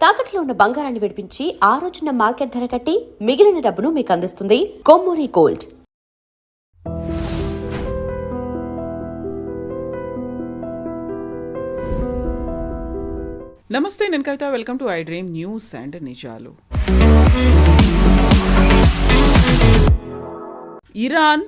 తాకట్లో ఉన్న బంగారాన్ని విడిపించి ఆ రోజున మార్కెట్ ధర కట్టి మిగిలిన డబ్బును మీకు అందిస్తుంది కొమ్మూరి గోల్డ్. నమస్తే, నేను Kavitha. Welcome to I dream news and నిజాలు. ఇరాన్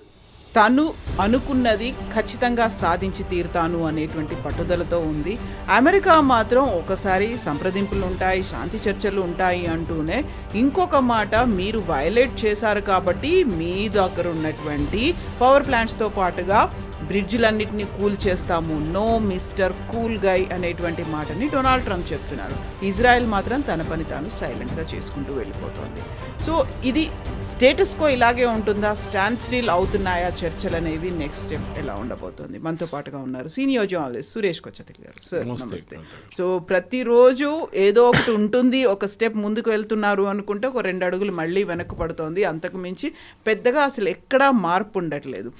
తను అనుకున్నది ఖచ్చితంగా సాధించి తీరుతాను అనేటువంటి పట్టుదలతో ఉంది. అమెరికా మాత్రం ఒకసారి సంప్రదింపులు ఉంటాయి, శాంతి చర్చలు ఉంటాయి అంటూనే ఇంకొక మాట, మీరు వయలేట్ చేశారు కాబట్టి మీ దగ్గర ఉన్నటువంటి పవర్ ప్లాంట్స్తో పాటుగా బ్రిడ్జిలన్నింటినీ కూల్ చేస్తాము, నో మిస్టర్ కూల్ గై అనేటువంటి మాటని డొనాల్డ్ ట్రంప్ చెప్తున్నారు. ఇజ్రాయెల్ మాత్రం తన పని తాను సైలెంట్గా చేసుకుంటూ వెళ్ళిపోతుంది. సో ఇది స్టేటస్ కో ఇలాగే ఉంటుందా? స్టాండ్ స్టిల్ అవుతున్నాయా చర్చలు అనేవి? నెక్స్ట్ స్టెప్ ఎలా ఉండబోతుంది? మనతో పాటుగా ఉన్నారు సీనియర్ జర్నలిస్ట్ సురేష్ కొచ్చతిల్ గారు. సార్ నమస్తే. సో ప్రతిరోజు ఏదో ఒకటి ఉంటుంది, ఒక స్టెప్ ముందుకు వెళ్తున్నారు అనుకుంటే ఒక 2 అడుగులు మళ్ళీ వెనక్కు పడుతోంది. అంతకు మించి పెద్దగా అసలు ఎక్కడా మార్పు ఉండట్లేదు.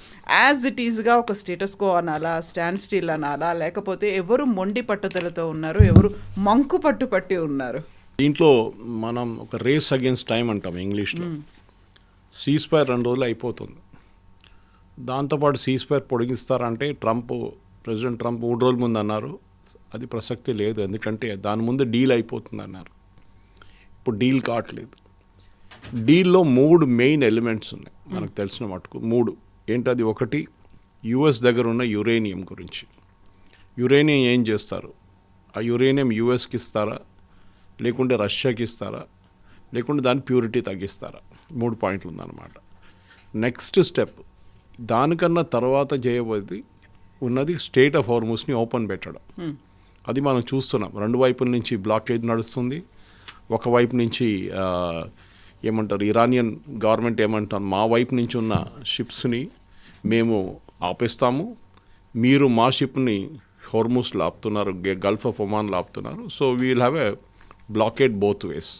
యాజ్ ఇట్ ఈజ్గా ఒక స్టేటస్ కో అనాలా, స్టాండ్ స్టిల్ అనాలా, లేకపోతే ఎవరు మొండి పట్టుదలతో ఉన్నారు, ఎవరు మంకు పట్టి ఉన్నారు? దీంట్లో మనం ఒక రేస్ అగేన్స్ట్ టైం అంటాం ఇంగ్లీష్లో. సీస్ఫైర్ 2 రోజులు అయిపోతుంది. దాంతోపాటు సీస్ఫైర్ పొడిగిస్తారంటే ప్రెసిడెంట్ ట్రంప్ 3 రోజుల ముందు అన్నారు. అది ప్రసక్తి లేదు, ఎందుకంటే దాని ముందు డీల్ అయిపోతుంది అన్నారు. ఇప్పుడు డీల్ కావట్లేదు. డీల్లో 3 మెయిన్ ఎలిమెంట్స్ ఉన్నాయి మనకు తెలిసిన మటుకు. 3 ఏంటది? ఒకటి, యుఎస్ దగ్గర ఉన్న యురేనియం గురించి. యురేనియం ఏం చేస్తారు? ఆ యురేనియం యుఎస్కి ఇస్తారా, లేకుంటే రష్యాకి ఇస్తారా, లేకుంటే దాని ప్యూరిటీ తగ్గిస్తారా? 3 పాయింట్లు ఉందన్నమాట. నెక్స్ట్ స్టెప్, దానికన్నా తర్వాత చేయబోయేది ఉన్నది స్టేట్ ఆఫ్ హార్మూస్ని ఓపెన్ పెట్టడం. అది మనం చూస్తున్నాం. 2 వైపుల నుంచి బ్లాకేజ్ నడుస్తుంది. ఒకవైపు నుంచి ఏమంటారు, ఇరానియన్ గవర్నమెంట్ ఏమంటారు, మా వైపు నుంచి ఉన్న షిప్స్ని మేము ఆపేస్తాము, మీరు మా షిప్ని హార్మూస్లో ఆపుతున్నారు, గల్ఫ్ ఆఫ్ ఒమాన్లో ఆపుతున్నారు, so we will have a blockade both ways.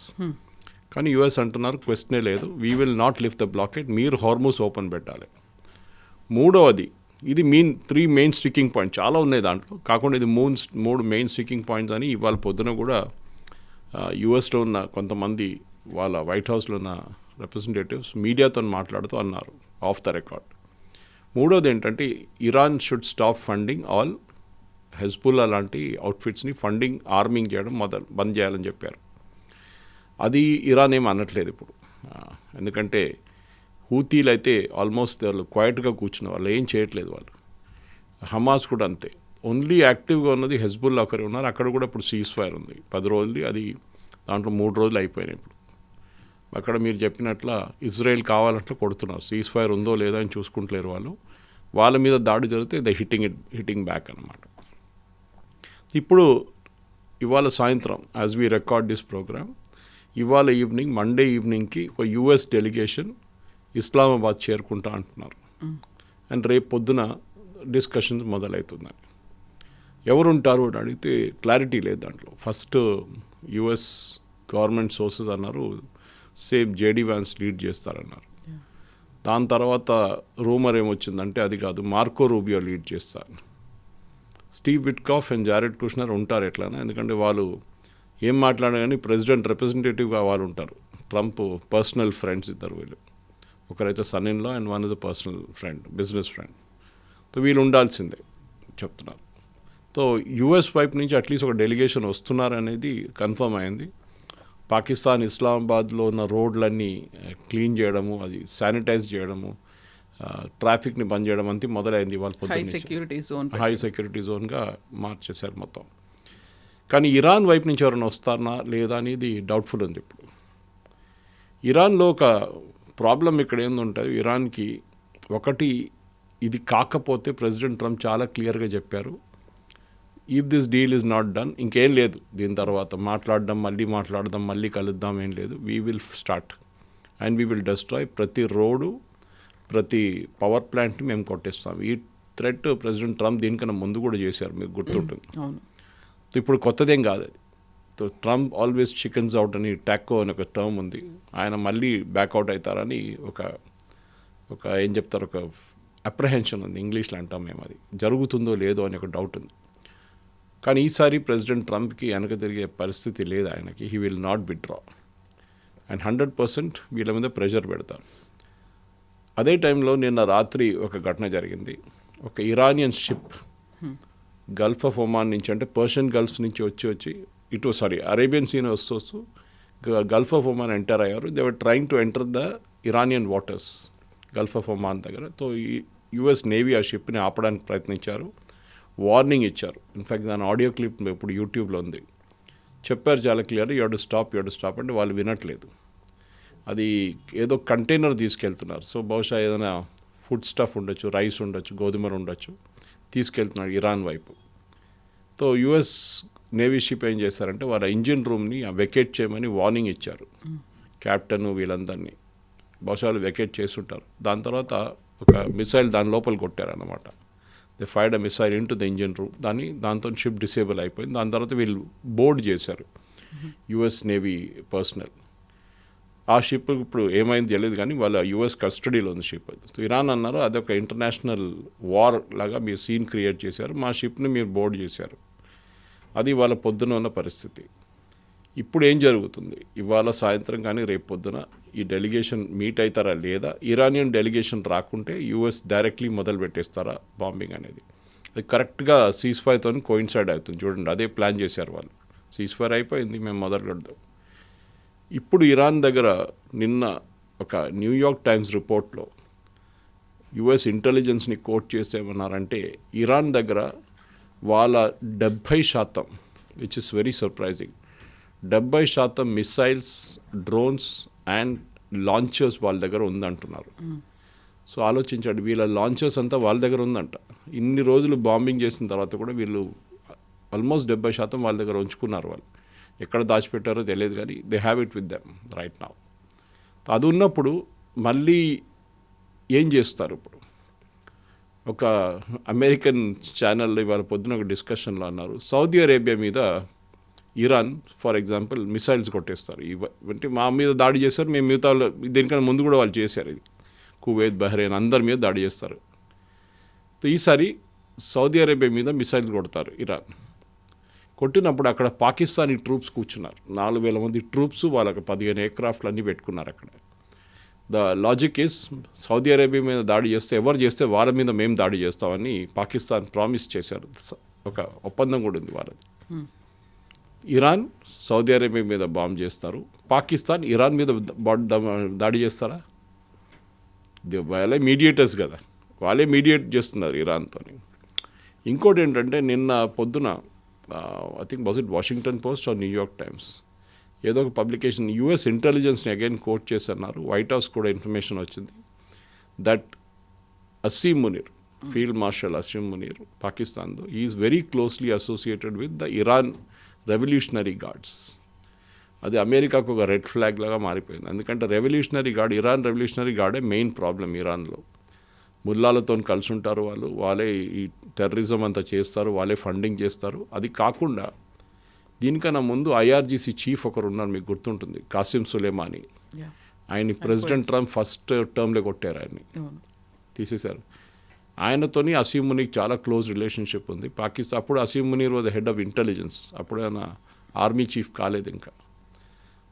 కానీ యూఎస్ అంటున్నారు క్వశ్చనే లేదు, we will not lift the blockade, మీరు హార్మూస్ ఓపెన్ పెట్టాలి. మూడవది, ఇది 3 మెయిన్ స్టిక్కింగ్ పాయింట్, చాలా ఉన్నాయి దాంట్లో, కాకుండా ఇది 3 మెయిన్ స్టిక్కింగ్ పాయింట్స్ అని ఇవాళ పొద్దున కూడా యూఎస్లో ఉన్న కొంతమంది వాళ్ళ వైట్ హౌస్లో ఉన్న రిప్రజెంటేటివ్స్ మీడియాతో మాట్లాడుతూ అన్నారు ఆఫ్ ద రికార్డ్. మూడవది ఏంటంటే, Iran should stop funding all Hezbollah లాంటి అవుట్ఫిట్స్ని ఫండింగ్, ఆర్మింగ్ చేయడం బంద్ చేయాలని చెప్పారు. అది ఇరాన్ ఏం అనట్లేదు ఇప్పుడు, ఎందుకంటే హూతీలు అయితే ఆల్మోస్ట్ వాళ్ళు క్వైట్గా కూర్చున్న వాళ్ళు, ఏం చేయట్లేదు వాళ్ళు. హమాస్ కూడా అంతే. ఓన్లీ యాక్టివ్గా ఉన్నది హెజ్బుల్లా ఒకరు ఉన్నారు. అక్కడ కూడా ఇప్పుడు సీజ్ ఫైర్ ఉంది 10 రోజులు, అది దాంట్లో 3 రోజులు అయిపోయినాయి. ఇప్పుడు అక్కడ మీరు చెప్పినట్ల ఇజ్రాయెల్ కావాలంటే కొడుతున్నారు. సీజ్ ఫైర్ ఉందో లేదో అని చూసుకుంటలేరు వాళ్ళు. వాళ్ళ మీద దాడి జరిగితే ద హిట్టింగ్ బ్యాక్ అన్నమాట. ఇప్పుడు ఇవాళ సాయంత్రం, as we record this programme, ఇవాళ ఈవినింగ్, మండే ఈవినింగ్కి ఒక యుఎస్ డెలిగేషన్ ఇస్లామాబాద్ చేరుకుంటా అంటున్నారు. అండ్ రేపు పొద్దున డిస్కషన్స్ మొదలవుతుందని. ఎవరుంటారు అని అడిగితే క్లారిటీ లేదు దాంట్లో. ఫస్ట్ యుఎస్ గవర్నమెంట్ సోర్సెస్ అన్నారు సేమ్ జేడీ వ్యాన్స్ లీడ్ చేస్తారన్నారు. దాని తర్వాత రూమర్ ఏమొచ్చిందంటే అది కాదు, మార్కో రూబియో లీడ్ చేస్తారు. Steve Witkoff and Jared Kushner ఉంటారు ఎట్లనా, ఎందుకంటే వాళ్ళు ఏం మాట్లాడారు కానీ ప్రెసిడెంట్ రిప్రజెంటేటివ్గా వాళ్ళు ఉంటారు. ట్రంప్ పర్సనల్ ఫ్రెండ్స్ ఇద్దరు వీళ్ళు, ఒకరైతే son in law and one is a personal friend, business friend. So వీళ్ళు ఉండాల్సిందే చెప్తున్నారు. సో యుఎస్ వైపు నుంచి అట్లీస్ట్ ఒక డెలిగేషన్ వస్తున్నారనేది కన్ఫర్మ్ అయింది. పాకిస్తాన్ ఇస్లామాబాద్లో ఉన్న రోడ్లన్నీ క్లీన్ చేయడము, అది శానిటైజ్ చేయడము, ట్రాఫిక్ని బంద్ చేయడం అంతా మొదలైంది. వాళ్ళు హై సెక్యూరిటీ జోన్గా మార్చేశారు మొత్తం. కానీ ఇరాన్ వైపు నుంచి ఎవరైనా వస్తారా లేదా అనేది డౌట్ఫుల్ ఉంది ఇప్పుడు. ఇరాన్లో ఒక ప్రాబ్లం ఇక్కడ ఏందుంటుంది, ఇరాన్కి ఒకటి, ఇది కాకపోతే ప్రెసిడెంట్ ట్రంప్ చాలా క్లియర్గా చెప్పారు, if this deal is not done, ఇంకేం లేదు దీని తర్వాత మాట్లాడడం, మళ్ళీ కలుద్దాం, ఏం లేదు, we will start and we will destroy ప్రతి రోడ్డు, ప్రతి పవర్ ప్లాంట్ని మేము కొట్టేస్తాం. ఈ థ్రెట్ ప్రెసిడెంట్ ట్రంప్ దీనికన్నా ముందు కూడా చేశారు, మీకు గుర్తుంటుంది. ఇప్పుడు కొత్తదేం కాదు అది. ట్రంప్ ఆల్వేస్ చికెన్స్ అవుట్ అని, టాకో అని ఒక టర్మ్ ఉంది, ఆయన మళ్ళీ బ్యాక్అవుట్ అవుతారని ఒక ఏం చెప్తారు, ఒక అప్రహెన్షన్ ఉంది, ఇంగ్లీష్లో అంటాం మేము, అది జరుగుతుందో లేదో అని ఒక డౌట్ ఉంది. కానీ ఈసారి ప్రెసిడెంట్ ట్రంప్కి వెనక తిరిగే పరిస్థితి లేదు ఆయనకి. He will not withdraw and 100% వీళ్ళ మీద ప్రెషర్ పెడతారు. అదే టైంలో నిన్న రాత్రి ఒక ఘటన జరిగింది. ఒక Iranian ship Gulf of Oman నుంచి, అంటే పర్షియన్ గల్ఫ్ నుంచి వచ్చి అరేబియన్ సీని వస్తూ గల్ఫ్ ఆఫ్ ఒమాన్ ఎంటర్ అయ్యారు. They were trying to enter the Iranian waters Gulf of Oman దగ్గర. సో ఈ యుఎస్ నేవీ ఆ షిప్ని ఆపడానికి ప్రయత్నించారు, వార్నింగ్ ఇచ్చారు. ఇన్ఫ్యాక్ట్ దాని ఆడియో క్లిప్ ఇప్పుడు యూట్యూబ్లో ఉంది. చెప్పారు చాలా క్లియర్, యూ టు స్టాప్ అంటే వాళ్ళు వినట్లేదు. అది ఏదో కంటైనర్ తీసుకెళ్తున్నారు. సో బహుశా ఏదైనా ఫుడ్ స్టఫ్ ఉండొచ్చు, రైస్ ఉండొచ్చు, గోధుమలు ఉండొచ్చు, తీసుకెళ్తున్నాడు ఇరాన్ వైపు. సో యుఎస్ నేవీ షిప్ ఏం చేశారంటే వాళ్ళ ఇంజిన్ రూమ్ని వెకేట్ చేయమని వార్నింగ్ ఇచ్చారు కెప్టెన్ వీళ్ళందరినీ. బహుశా వాళ్ళు వెకేట్ చేస్తుంటారు. దాని తర్వాత ఒక మిసైల్ దాని లోపల కొట్టారన్నమాట. They fired a missile into the engine room. దాంతో షిప్ డిసేబుల్ అయిపోయింది. దాని తర్వాత వీళ్ళు బోర్డ్ చేశారు యుఎస్ నేవీ పర్సనల్. ఆ షిప్ ఇప్పుడు ఏమైంది తెలియదు, కానీ వాళ్ళ యుఎస్ కస్టడీలో ఉంది షిప్. సో ఇరాన్ అన్నారు అదొక ఇంటర్నేషనల్ వార్ లాగా మీరు సీన్ క్రియేట్ చేశారు, మా షిప్ని మీరు బోర్డ్ చేశారు. అది వాళ్ళ పొద్దున ఉన్న పరిస్థితి. ఇప్పుడు ఏం జరుగుతుంది, ఇవాళ సాయంత్రం కానీ రేపు పొద్దున ఈ డెలిగేషన్ మీట్ అవుతారా లేదా, ఇరానియన్ డెలిగేషన్ రాకుంటే యూఎస్ డైరెక్ట్లీ మొదలు పెట్టేస్తారా బాంబింగ్ అనేది. అది కరెక్ట్గా సీజ్ఫైర్తో కోయిన్సైడ్ అవుతుంది. చూడండి, అదే ప్లాన్ చేశారు వాళ్ళు. సీజ్ఫైర్ అయిపోయింది, మేము మొదలు పెడదాం. ఇప్పుడు ఇరాన్ దగ్గర నిన్న ఒక న్యూయార్క్ టైమ్స్ రిపోర్ట్లో యుఎస్ ఇంటెలిజెన్స్ని కోట్ చేసేమన్నారంటే ఇరాన్ దగ్గర వాళ్ళ 70%, which is very surprising, 70% missiles, drones and launchers వాళ్ళ దగ్గర ఉందంటున్నారు. సో ఆలోచించండి, వీళ్ళ లాంచర్స్ అంతా వాళ్ళ దగ్గర ఉందంట. ఇన్ని రోజులు బాంబింగ్ చేసిన తర్వాత కూడా వీళ్ళు ఆల్మోస్ట్ 70% వాళ్ళ దగ్గర ఉంచుకున్నారు. వాళ్ళు ఎక్కడ దాచిపెట్టారో తెలియదు, కానీ they have it with them right now. అది ఉన్నప్పుడు మళ్ళీ ఏం చేస్తారు? ఇప్పుడు ఒక అమెరికన్ ఛానల్లో ఇవాళ పొద్దున ఒక డిస్కషన్లో అన్నారు, సౌదీ అరేబియా మీద ఇరాన్ ఫర్ ఎగ్జాంపుల్ మిసైల్స్ కొట్టేస్తారు, అంటే మా మీద దాడి చేస్తారు, మేము మిగతా దీనికన్నా ముందు కూడా వాళ్ళు చేశారు. ఇది కువైత్, బహ్రెయిన్ అందరి మీద దాడి చేస్తారు. ఈసారి సౌదీ అరేబియా మీద మిసైల్స్ కొడతారు ఇరాన్. కొట్టినప్పుడు అక్కడ పాకిస్తానీ ట్రూప్స్ కూర్చున్నారు, 4,000 మంది ట్రూప్స్, వాళ్ళకి 15 ఎయిర్క్రాఫ్ట్లు అన్నీ పెట్టుకున్నారు అక్కడ. The logic is Saudi Arabia మీద దాడి చేస్తే, ఎవరు చేస్తే వాళ్ళ మీద మేము దాడి చేస్తామని పాకిస్తాన్ ప్రామిస్ చేశారు. ఒక ఒప్పందం కూడా ఉంది వాళ్ళది. ఇరాన్ సౌదీ అరేబియా మీద బాంబ్ చేస్తారు, పాకిస్తాన్ ఇరాన్ మీద దాడి చేస్తారా? వాళ్ళే మీడియేటర్స్ కదా, వాళ్ళే మీడియేట్ చేస్తున్నారు ఇరాన్తో. ఇంకోటి ఏంటంటే నిన్న పొద్దున I think was it Washington Post or New York Times, ఏదో ఒక పబ్లికేషన్ యూఎస్ ఇంటెలిజెన్స్ని అగైన్ కోట్ చేస్తున్నారు. వైట్ హౌస్ కూడా ఇన్ఫర్మేషన్ వచ్చింది that Asim Munir, field marshal Asim Munir పాకిస్తాన్తో, is very closely associated with the Iran revolutionary guards. అది అమెరికాకు ఒక రెడ్ ఫ్లాగ్ లాగా మారిపోయింది. ఎందుకంటే రెవల్యూషనరీ గార్డ్, ఇరాన్ రెవల్యూషనరీ గార్డే మెయిన్ ప్రాబ్లం ఇరాన్లో. ముల్లాలతో కలిసి ఉంటారు వాళ్ళు, వాళ్ళే ఈ టెర్రరిజం అంతా చేస్తారు, వాళ్ళే ఫండింగ్ చేస్తారు. అది కాకుండా దీనికన్నా ముందు ఐఆర్జీసీ చీఫ్ ఒకరు ఉన్నారు, మీకు గుర్తుంటుంది, కాసిం సులేమానీ. ఆయన్ని ప్రెసిడెంట్ ట్రంప్ ఫస్ట్ టర్మ్లో కొట్టారు, ఆయన్ని తీసేశారు. ఆయనతోని అసీమ్ మునీర్ చాలా క్లోజ్ రిలేషన్షిప్ ఉంది. పాకిస్తాన్ అప్పుడు Asim Munir was the head of intelligence, అప్పుడు ఆయన ఆర్మీ చీఫ్ కాలేదు ఇంకా.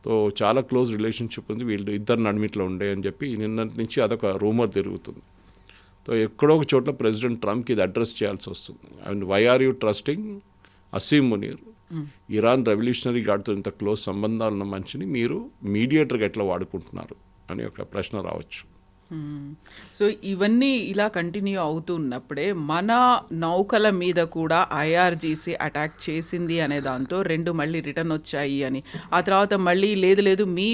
సో చాలా క్లోజ్ రిలేషన్షిప్ ఉంది, వీళ్ళు ఇద్దరు నడిమిట్లో ఉండే అని చెప్పి నిన్న నుంచి అదొక రూమర్ తిరుగుతుంది. సో ఎక్కడో ఒక చోట్ల ప్రెసిడెంట్ ట్రంప్కి ఇది అడ్రస్ చేయాల్సి వస్తుంది. And why are you trusting Asim Munir, Iran revolutionary గార్డ్తో ఇంత క్లోజ్ సంబంధాలు ఉన్న మనిషిని మీరు మీడియేటర్గా ఎట్లా వాడుకుంటున్నారు అని ఒక ప్రశ్న రావచ్చు. సో ఇవన్నీ ఇలా కంటిన్యూ అవుతున్నప్పుడే మన నౌకల మీద కూడా ఐఆర్జీసీ అటాక్ చేసింది అనే దాంతో 2 మళ్ళీ రిటర్న్ వచ్చాయి అని, ఆ తర్వాత మళ్ళీ లేదు మీ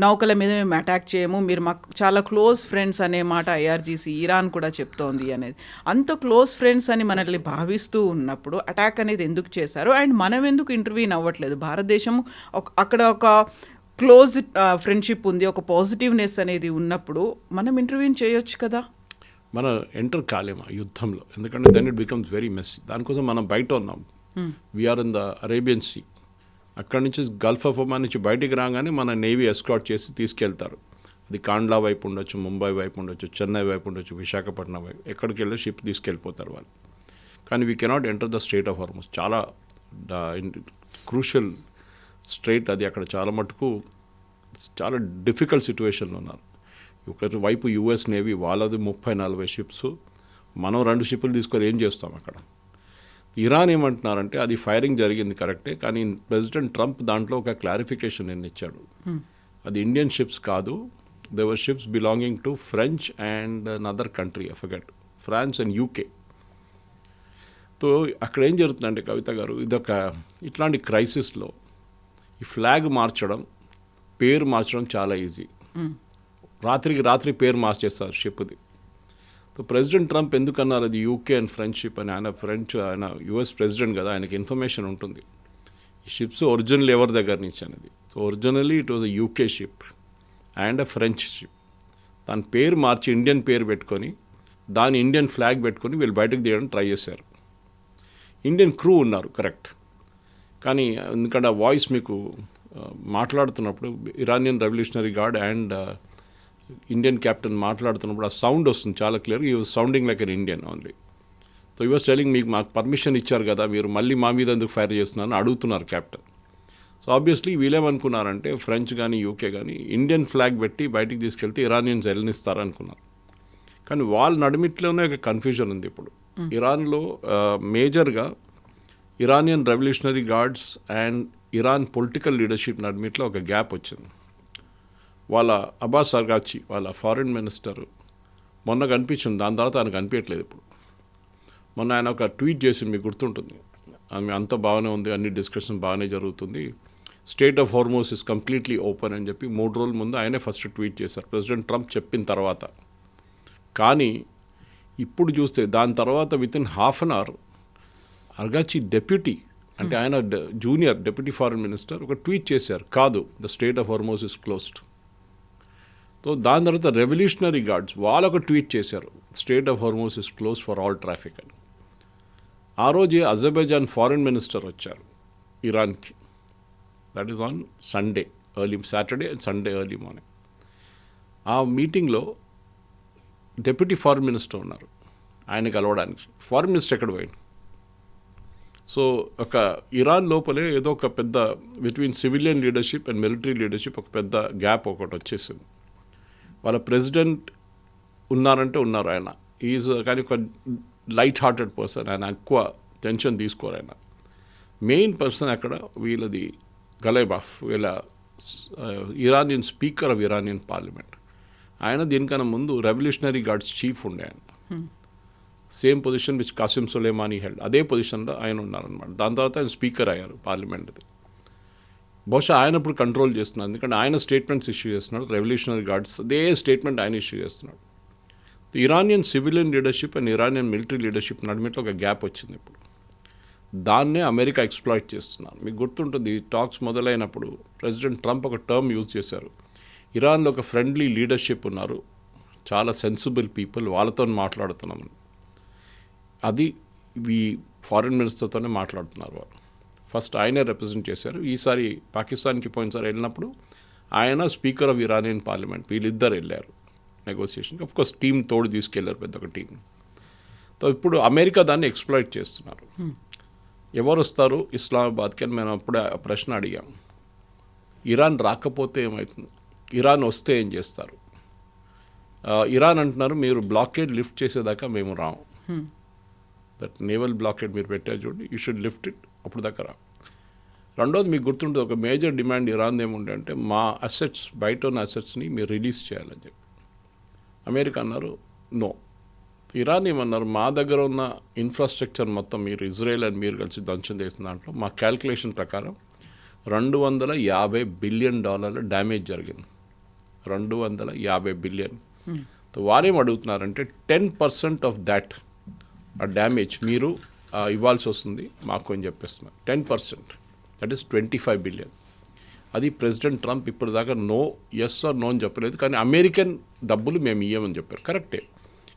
నౌకల మీద మేము అటాక్ చేయము, మీరు మాకు చాలా క్లోజ్ ఫ్రెండ్స్ అనే మాట ఐఆర్జీసీ ఇరాన్ కూడా చెప్తోంది అనేది. అంత క్లోజ్ ఫ్రెండ్స్ అని మనల్ని భావిస్తూ ఉన్నప్పుడు అటాక్ అనేది ఎందుకు చేశారు, అండ్ మనం ఎందుకు ఇంటర్వ్యూన్ అవ్వట్లేదు? భారతదేశం అక్కడ ఒక క్లోజ్ ఫ్రెండ్షిప్ ఉంది, ఒక పాజిటివ్నెస్ అనేది ఉన్నప్పుడు మనం ఇంటర్వ్యూన్ చేయొచ్చు కదా. మనం ఎంటర్ కాలేమా యుద్ధంలో, ఎందుకంటే then it becomes very messy. దానికోసం మనం బయట ఉన్నాం, we're in the Arabian sea. అక్కడి నుంచి గల్ఫ్ ఆఫ్ ఒమాన్ నుంచి బయటికి రాగానే మన నేవీ ఎస్కాట్ చేసి తీసుకెళ్తారు. అది కాండ్లా వైపు ఉండొచ్చు, ముంబై వైపు ఉండొచ్చు, చెన్నై వైపు ఉండొచ్చు, విశాఖపట్నం వైపు, ఎక్కడికి వెళ్ళి షిప్ తీసుకెళ్ళిపోతారు వాళ్ళు. కానీ we cannot enter the straight of Hormuz. చాలా క్రూషియల్ స్ట్రైట్ అది. అక్కడ చాలా మటుకు చాలా డిఫికల్ట్ సిచ్యువేషన్లో ఉన్నారు. ఒక వైపు యుఎస్ నేవీ వాళ్ళది 30-40 షిప్స్, మనం 2 షిప్పులు తీసుకొని ఏం చేస్తాం అక్కడ. ఇరాన్ ఏమంటున్నారంటే అది ఫైరింగ్ జరిగింది కరెక్టే, కానీ ప్రెసిడెంట్ ట్రంప్ దాంట్లో ఒక క్లారిఫికేషన్ నేను ఇచ్చాడు. అది ఇండియన్ షిప్స్ కాదు, they were ships belonging to French and another country, I forget, France and UK. So అక్కడ ఏం జరుగుతుందంటే కవిత గారు, ఇదొక ఇట్లాంటి క్రైసిస్లో ఈ ఫ్లాగ్ మార్చడం, పేరు మార్చడం చాలా ఈజీ. రాత్రికి రాత్రి పేరు మార్చేస్తారు షిప్ది. సో ప్రెసిడెంట్ ట్రంప్ ఎందుకన్నారు అది యూకే అండ్ ఫ్రెంచ్ షిప్ అని? ఆయన యుఎస్ ప్రెసిడెంట్ కదా, ఆయనకి ఇన్ఫర్మేషన్ ఉంటుంది ఈ షిప్స్ ఒరిజినల్ ఎవరి దగ్గర నుంచి అనేది. So originally it was a UK ship and a French ship. దాని పేరు మార్చి ఇండియన్ పేరు పెట్టుకొని దాని ఇండియన్ ఫ్లాగ్ పెట్టుకొని వీళ్ళు బయటకు తీయడానికి ట్రై చేశారు. ఇండియన్ క్రూ ఉన్నారు కరెక్ట్, కానీ ఎందుకంటే ఆ వాయిస్ మీకు మాట్లాడుతున్నప్పుడు Iranian revolutionary gourd and Indian captain మాట్లాడుతున్నప్పుడు ఆ సౌండ్ వస్తుంది చాలా క్లియర్. ఈ was sounding like an Indian only. So ఈ వాజ్ టెలింగ్ మీకు మాకు పర్మిషన్ ఇచ్చారు కదా, మీరు మళ్ళీ మా మీద ఎందుకు ఫైర్ చేస్తున్నారని అడుగుతున్నారు క్యాప్టెన్. సో ఆబ్వియస్లీ వీళ్ళేమనుకున్నారంటే ఫ్రెంచ్ కానీ యూకే కానీ ఇండియన్ ఫ్లాగ్ పెట్టి బయటికి తీసుకెళ్తే ఇరానియన్స్ వెళ్ళనిస్తారు అనుకున్నారు. కానీ వాళ్ళ నడిమిట్లోనే ఒక కన్ఫ్యూజన్ ఉంది ఇప్పుడు. ఇరాన్లో మేజర్గా Iranian revolutionary guards and Iran political leadership నడిమిట్లో ఒక గ్యాప్ వచ్చింది. వాళ్ళ అబ్బాస్ అర్గాచి వాళ్ళ ఫారిన్ మినిస్టర్ మొన్న కనిపించింది, దాని తర్వాత ఆయన కనిపించట్లేదు ఇప్పుడు. మొన్న ఆయన ఒక ట్వీట్ చేసి మీకు గుర్తుంటుంది, ఆమె అంతా బాగానే ఉంది, అన్ని డిస్కషన్ బాగానే జరుగుతుంది, state of Hormuz is completely open అని చెప్పి 3 రోజుల ముందు ఆయనే ఫస్ట్ ట్వీట్ చేశారు ప్రెసిడెంట్ ట్రంప్ చెప్పిన తర్వాత. కానీ ఇప్పుడు చూస్తే దాని తర్వాత within half an hour Araghchi deputy అంటే ఆయన జూనియర్ డెప్యూటీ ఫారిన్ మినిస్టర్ ఒక ట్వీట్ చేశారు, కాదు the state of Hormuz is closed. So దాని తర్వాత రెవల్యూషనరీ గార్డ్స్ వాళ్ళు ఒక ట్వీట్ చేశారు, state of Hormuz is close for all traffic అని. ఆ రోజే అజర్బైజాన్ ఫారిన్ మినిస్టర్ వచ్చారు ఇరాన్కి, that is on Sunday early, Saturday and Sunday early morning. ఆ మీటింగ్లో డెప్యూటీ ఫారిన్ మినిస్టర్ ఉన్నారు, ఆయన కలవడానికి. ఫారిన్ మినిస్టర్ ఎక్కడ పోయింది? సో ఒక ఇరాన్ లోపలే ఏదో ఒక పెద్ద between civilian leadership and military leadership ఒక పెద్ద గ్యాప్ ఒకటి వచ్చేసింది. వాళ్ళ ప్రెసిడెంట్ ఉన్నారంటే ఉన్నారు ఆయన, ఈజ్ కానీ ఒక లైట్ హార్టెడ్ పర్సన్, ఆయన ఎక్కువ టెన్షన్ తీసుకోరు ఆయన. మెయిన్ పర్సన్ అక్కడ వీళ్ళది గలైబాఫ్, వీళ్ళ Iranian speaker of Iranian parliament. ఆయన దీనికన్నా ముందు రెవల్యూషనరీ గార్డ్స్ చీఫ్ ఉండే ఆయన, same position which Qasem Soleimani held, అదే పొజిషన్లో ఆయన ఉన్నారనమాట. దాని తర్వాత ఆయన స్పీకర్ అయ్యారు పార్లమెంట్ది. బహుశా ఆయన ఇప్పుడు కంట్రోల్ చేస్తున్నారు, ఎందుకంటే ఆయన స్టేట్మెంట్స్ ఇష్యూ చేస్తున్నాడు, రెవల్యూషనరీ గార్డ్స్ అదే స్టేట్మెంట్ ఆయన ఇష్యూ చేస్తున్నాడు. Iranian civilian leadership and Iranian military leadership నడిమిట్లో ఒక గ్యాప్ వచ్చింది ఇప్పుడు. దాన్నే అమెరికా ఎక్స్ప్లాయిట్ చేస్తున్నారు. మీకు గుర్తుంటుంది, ఈ టాక్స్ మొదలైనప్పుడు ప్రెసిడెంట్ ట్రంప్ ఒక టర్మ్ యూజ్ చేశారు, ఇరాన్లో ఒక ఫ్రెండ్లీ లీడర్షిప్ ఉన్నారు, చాలా సెన్సిబుల్ పీపుల్, వాళ్ళతో మాట్లాడుతున్నామని. అది ఈ ఫారిన్ మినిస్టర్తోనే మాట్లాడుతున్నారు వాళ్ళు. ఫస్ట్ ఆయనే రిప్రజెంట్ చేశారు. ఈసారి పాకిస్తాన్కి పోయినసారి వెళ్ళినప్పుడు ఆయన స్పీకర్ ఆఫ్ ఇరానియన్ పార్లమెంట్, వీళ్ళిద్దరు వెళ్ళారు నెగోసియేషన్కి. ఆఫ్కోర్స్ టీం తోడు తీసుకెళ్లారు, పెద్ద ఒక టీం. సో ఇప్పుడు అమెరికా దాన్ని ఎక్స్ప్లాయిట్ చేస్తున్నారు. ఎవరు వస్తారు ఇస్లామాబాద్కి అని మేము అప్పుడే ప్రశ్న అడిగాం. ఇరాన్ రాకపోతే ఏమవుతుంది, ఇరాన్ వస్తే ఏం చేస్తారు? ఇరాన్ అంటున్నారు మీరు బ్లాకేడ్ లిఫ్ట్ చేసేదాకా మేము రాము. దట్ నేవల్ బ్లాకేడ్ మీరు పెట్టారు చూడండి, యూ షుడ్ లిఫ్ట్ ఇట్, అప్పుడు దాకా రా. రెండోది మీకు గుర్తుంటుంది, ఒక మేజర్ డిమాండ్ ఇరాన్ ఏముండే అంటే మా అసెట్స్, బయట ఉన్న అసెట్స్ని మీరు రిలీజ్ చేయాలని చెప్పి. అమెరికా అన్నారు నో. ఇరాన్ ఏమన్నారు, మా దగ్గర ఉన్న ఇన్ఫ్రాస్ట్రక్చర్ మొత్తం మీరు ఇజ్రాయెల్ అని మీరు కలిసి ధ్వంసం చేసిన దాంట్లో మా క్యాల్కులేషన్ ప్రకారం $250 బిలియన్ డ్యామేజ్ జరిగింది. 250 బిలియన్. వారేం అడుగుతున్నారంటే 10% ఆఫ్ దాట్ ఆ డ్యామేజ్ మీరు ఇవ్వాల్సి వస్తుంది మాకు అని చెప్పేస్తున్నారు. 10%, దట్ ఈస్ 25 బిలియన్. అది ప్రెసిడెంట్ ట్రంప్ ఇప్పుడు దాకా నో, ఎస్ ఆర్ నో అని చెప్పలేదు, కానీ అమెరికన్ డబ్బులు మేము ఇయ్యమని చెప్పారు, కరెక్టే.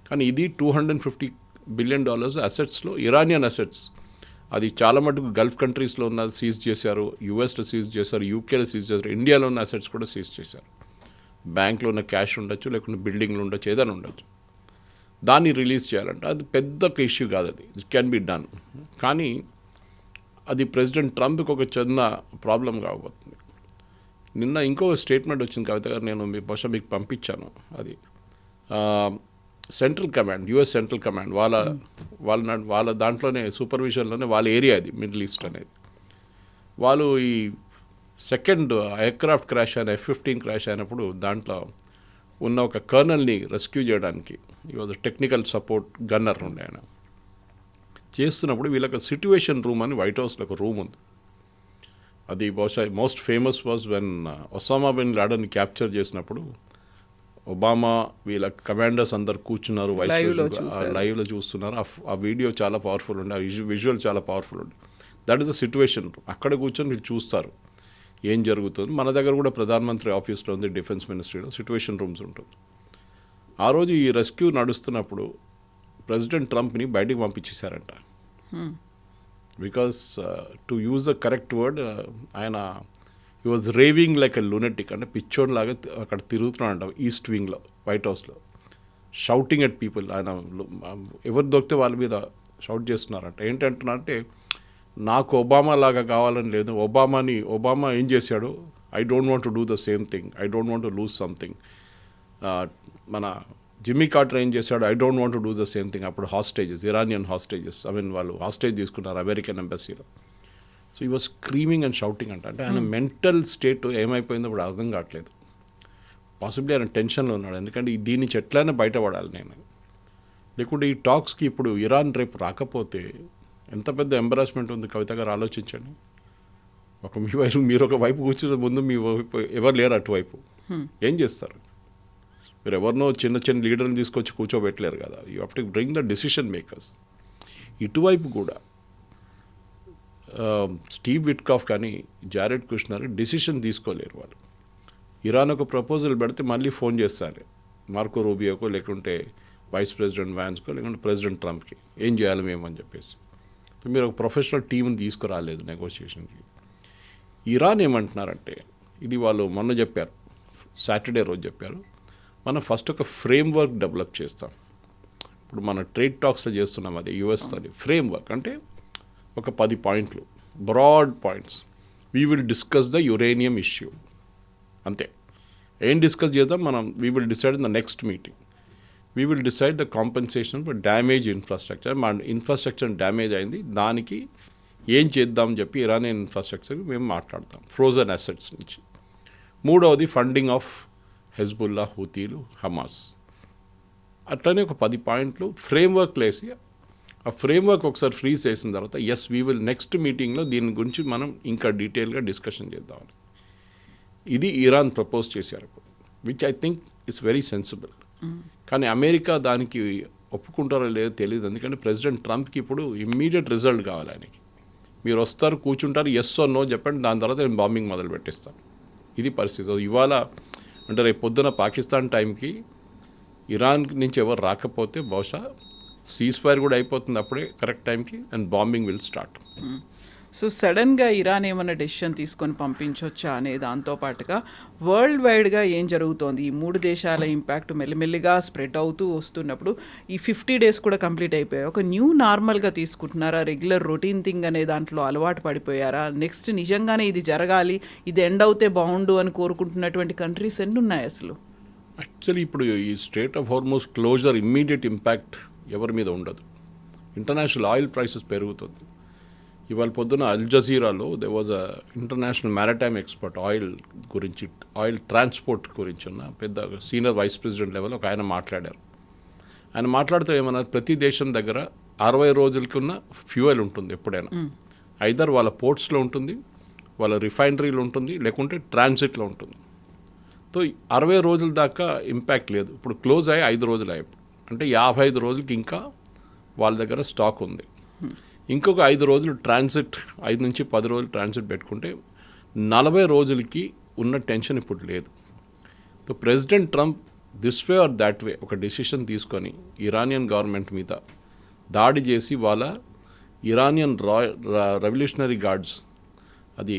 కానీ ఇది $250 బిలియన్ అసెట్స్లో ఇరానియన్ అసెట్స్. అది చాలా మటుకు గల్ఫ్ కంట్రీస్లో ఉన్న సీజ్ చేశారు, యూఎస్లో సీజ్ చేశారు, యూకేలో సీజ్ చేశారు, ఇండియాలో ఉన్న అసెట్స్ కూడా సీజ్ చేశారు. బ్యాంక్లో ఉన్న క్యాష్ ఉండొచ్చు, లేకుంటే బిల్డింగ్లు ఉండొచ్చు, ఏదైనా ఉండొచ్చు. దాన్ని రిలీజ్ చేయాలంటే అది పెద్ద ఇష్యూ కాదు, అది ఇట్ క్యాన్ బి డన్. కానీ అది ప్రెసిడెంట్ ట్రంప్కి ఒక చిన్న ప్రాబ్లం కాబోతుంది. నిన్న ఇంకో స్టేట్మెంట్ వచ్చింది కవిత గారు, నేను బహుశా మీకు పంపించాను. అది central command, US central command వాళ్ళ దాంట్లోనే సూపర్విజన్లోనే వాళ్ళ ఏరియా అది మిడిల్ ఈస్ట్ అనేది. వాళ్ళు ఈ సెకండ్ ఎయిర్క్రాఫ్ట్ క్రాష్ అయిన F-15 క్రాష్ అయినప్పుడు దాంట్లో ఉన్న ఒక కర్నల్ని రెస్క్యూ చేయడానికి ఈ వాజ్ టెక్నికల్ సపోర్ట్ గన్నర్ ఉండే ఆయన చేస్తున్నప్పుడు వీళ్ళకి సిట్యుయేషన్ రూమ్ అని వైట్ హౌస్లో ఒక రూమ్ ఉంది. అది బహుశా most famous was when Osama bin Laden capture చేసినప్పుడు ఒబామా వీళ్ళ కమాండర్స్ అందరు కూర్చున్నారు, వైస్ లైవ్లో చూస్తున్నారు. ఆ వీడియో చాలా పవర్ఫుల్ ఉండే, ఆ విజువల్ చాలా పవర్ఫుల్ ఉండే. That is the situation room. అక్కడ కూర్చొని వీళ్ళు చూస్తారు ఏం జరుగుతుంది. మన దగ్గర కూడా ప్రధానమంత్రి ఆఫీస్లో ఉంది, డిఫెన్స్ మినిస్ట్రీలో సిట్యుయేషన్ రూమ్స్ ఉంటుంది. ఆ రోజు ఈ రెస్క్యూ నడుస్తున్నప్పుడు ప్రెసిడెంట్ ట్రంప్ని బయటికి పంపించేశారంట. Because to use the correct word, ఆయన he was raving like a lunatic, అంటే పిచ్చోడ్ లాగా అక్కడ తిరుగుతున్నాడంట ఈస్ట్ వింగ్లో, వైట్ హౌస్లో, షౌటింగ్ ఎట్ పీపుల్. ఆయన ఎవరు దొరికితే వాళ్ళ మీద షౌట్ చేస్తున్నారంట. ఏంటంటున్నారంటే నాకు ఒబామా లాగా కావాలని లేదు, ఒబామా ఏం చేశాడు, I don't want to do the same thing, I don't want to lose something. మన జిమ్మీ కార్టర్ ఏం చేశాడు, I don't want to do the same thing. అప్పుడు హాస్టేజెస్, ఇరానియన్ హాస్టేజెస్, వాళ్ళు హాస్టేజ్ తీసుకున్నారు అమెరికన్ ఎంబసీలో. సో ఈ was screaming and shouting అంటే ఆయన mental state ఏమైపోయిందో ఇప్పుడు అర్థం కావట్లేదు. పాసిబ్లీ ఆయన టెన్షన్లో ఉన్నాడు, ఎందుకంటే దీని నుంచి ఎట్లయినా బయటపడాలి నేను. లేకుంటే ఈ టాక్స్కి ఇప్పుడు ఇరాన్ రేపు రాకపోతే ఎంత పెద్ద ఎంబరాస్మెంట్ ఉంది కవిత గారు, ఆలోచించండి. మీరు ఒక వైపు కూర్చున్న ముందు మీ వైపు ఎవరు లేరు, అటువైపు ఏం చేస్తారు మీరు? ఎవరినో చిన్న లీడర్ని తీసుకొచ్చి కూర్చోబెట్టలేరు కదా. You have to bring the decision makers. ఇటువైపు కూడా స్టీవ్ విట్కాఫ్ కానీ జారెడ్ కుష్నర్ డెసిషన్ తీసుకోలేరు వాళ్ళు. ఇరాన్ ఒక ప్రపోజల్ పెడితే మళ్ళీ ఫోన్ చేస్తారు మార్కో రూబియోకో, లేకుంటే వైస్ ప్రెసిడెంట్ వ్యాన్స్కో, లేకుంటే ప్రెసిడెంట్ ట్రంప్కి ఏం చేయాలి మేము అని చెప్పేసి. మీరు ఒక ప్రొఫెషనల్ టీంని తీసుకురాలేదు నెగోషియేషన్కి. ఇరాన్ ఏమంటున్నారంటే, ఇది వాళ్ళు మొన్న చెప్పారు, సాటర్డే రోజు చెప్పారు, మనం ఫస్ట్ ఒక ఫ్రేమ్వర్క్ డెవలప్ చేస్తాం. ఇప్పుడు మన ట్రేడ్ టాక్స్లో చేస్తున్నాం, అది యుఎస్తో. ఫ్రేమ్వర్క్ అంటే ఒక 10 పాయింట్లు, broad points. We will discuss the uranium issue, అంతే. ఏం డిస్కస్ చేద్దాం మనం, we will decide in the next meeting. We will decide the compensation for damage infrastructure. మా ఇన్ఫ్రాస్ట్రక్చర్ డ్యామేజ్ అయింది, దానికి ఏం చేద్దామని చెప్పి ఇరానియన్ ఇన్ఫ్రాస్ట్రక్చర్ మేము మాట్లాడతాం, ఫ్రోజన్ అసెట్స్ నుంచి. మూడవది ఫండింగ్ ఆఫ్ హెజ్బుల్లా, హూతీలు, హమాస్. అట్లనే ఒక 10 పాయింట్లు ఫ్రేమ్వర్క్లు వేసి, ఆ ఫ్రేమ్వర్క్ ఒకసారి ఫ్రీజ్ చేసిన తర్వాత ఎస్ వీ విల్ నెక్స్ట్ మీటింగ్లో దీని గురించి మనం ఇంకా డీటెయిల్గా డిస్కషన్ చేద్దామని. ఇది ఇరాన్ ప్రపోజ్ చేశారు, which I think it's very sensible. కానీ అమెరికా దానికి ఒప్పుకుంటారో లేదో తెలియదు, ఎందుకంటే ప్రెసిడెంట్ ట్రంప్కి ఇప్పుడు ఇమ్మీడియట్ రిజల్ట్ కావాలి. ఆయనకి మీరు వస్తారు, కూర్చుంటారు, ఎస్ ఆర్ నో చెప్పండి, దాని తర్వాత నేను బాంబింగ్ మొదలు పెట్టేస్తాను. ఇది పరిస్థితి. ఇవాళ అంటే రేపు పొద్దున పాకిస్తాన్ టైంకి ఇరాన్ నుంచి ఎవరు రాకపోతే బహుశా సీజ్ ఫైర్ కూడా అయిపోతుంది అప్పుడే కరెక్ట్ టైంకి, and bombing will start. So సడన్గా ఇరాన్ ఏమైనా డెసిషన్ తీసుకొని పంపించవచ్చా అనే దాంతోపాటుగా వరల్డ్ వైడ్గా ఏం జరుగుతోంది, ఈ 3 దేశాల ఇంపాక్ట్ మెల్లిమెల్లిగా స్ప్రెడ్ అవుతూ వస్తున్నప్పుడు ఈ 50 days కూడా కంప్లీట్ అయిపోయాయి. ఒక న్యూ నార్మల్గా తీసుకుంటున్నారా, రెగ్యులర్ రొటీన్ థింగ్ అనే దాంట్లో అలవాటు పడిపోయారా? నెక్స్ట్ నిజంగానే ఇది జరగాలి, ఇది ఎండ్ అవుతే బాగుండు అని కోరుకుంటున్నటువంటి కంట్రీస్ ఎన్ని ఉన్నాయి అసలు? యాక్చువల్లీ ఇప్పుడు ఈ strait of Hormuz closure immediate impact ఎవరి మీద ఉండదు. ఇంటర్నేషనల్ ఆయిల్ ప్రైసెస్ పెరుగుతుంది. ఇవాళ పొద్దున అల్ జజీరాలో they was a international maritime expert oil గురించి, ఆయిల్ ట్రాన్స్పోర్ట్ గురించి ఉన్న పెద్ద సీనియర్ వైస్ ప్రెసిడెంట్ లెవెల్ ఒక ఆయన మాట్లాడారు. ఆయన మాట్లాడుతూ ఏమన్నారు, ప్రతి దేశం దగ్గర 60 రోజులకి ఉన్న ఫ్యూయల్ ఉంటుంది ఎప్పుడైనా. ఐదర్ వాళ్ళ పోర్ట్స్లో ఉంటుంది, వాళ్ళ రిఫైనరీలో ఉంటుంది, లేకుంటే ట్రాన్సిట్లో ఉంటుంది. సో 60 రోజుల దాకా ఇంపాక్ట్ లేదు. ఇప్పుడు క్లోజ్ అయ్యి 5 రోజులు అయ్యాయి, అంటే 55 రోజులకి ఇంకా వాళ్ళ దగ్గర స్టాక్ ఉంది. ఇంకొక 5 రోజులు ట్రాన్సిట్, 5 నుంచి 10 రోజులు ట్రాన్సిట్ పెట్టుకుంటే 40 రోజులకి ఉన్న టెన్షన్ ఇప్పుడు లేదు. So President Trump this way or that way ఒక డెసిషన్ తీసుకొని ఇరానియన్ గవర్నమెంట్ మీద దాడి చేసి వాళ్ళ ఇరానియన్ రెవల్యూషనరీ గార్డ్స్, అది